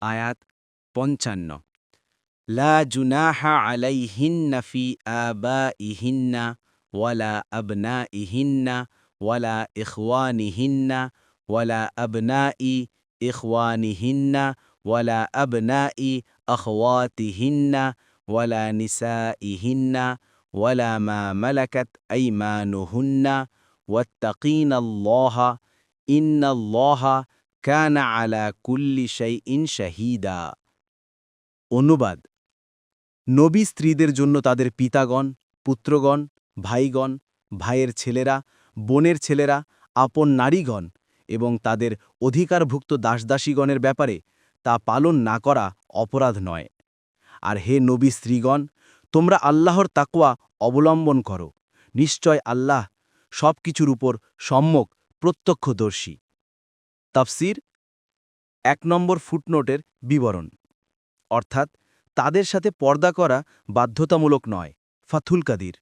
আয়াত ৫৫ লা জুনাহা আলাইহিন্না ফি আবাইহিন্না ওয়ালা আবনাইহিন্না ওয়ালা ইখওয়ানিহিন্না ওয়ালা আবনাই ইখওয়ানিহিন্না ওয়ালা আবনাই আখওয়াতিহিন্না ওয়ালা নিসাইহিন্না ওয়ালা মা মালাকাত আইমানুহুন্না ওয়াত্তাকিনাল্লাহা ইন্নাল্লাহা কানা আলা কুল্লি শাইইন শাহীদা। অনুবাদ: নবী স্ত্রীদের জন্য তাদের পিতাগণ, পুত্রগণ, ভাইগণ, ভাইয়ের ছেলেরা, বোনের ছেলেরা, আপন নারীগণ এবং তাদের অধিকারভুক্ত দাসদাসীগণের ব্যাপারে তা পালন না করা অপরাধ নয়। আর হে নবী স্ত্রীগণ, তোমরা আল্লাহর তাকওয়া অবলম্বন করো। নিশ্চয় আল্লাহ সব কিছুর উপর সম্যক প্রত্যক্ষদর্শী। তাফসীর ১ নম্বর ফুটনোটের বিবরণ, অর্থাৎ তাদের সাথে পর্দা করা বাধ্যতামূলক নয়। ফাথুল কাদির।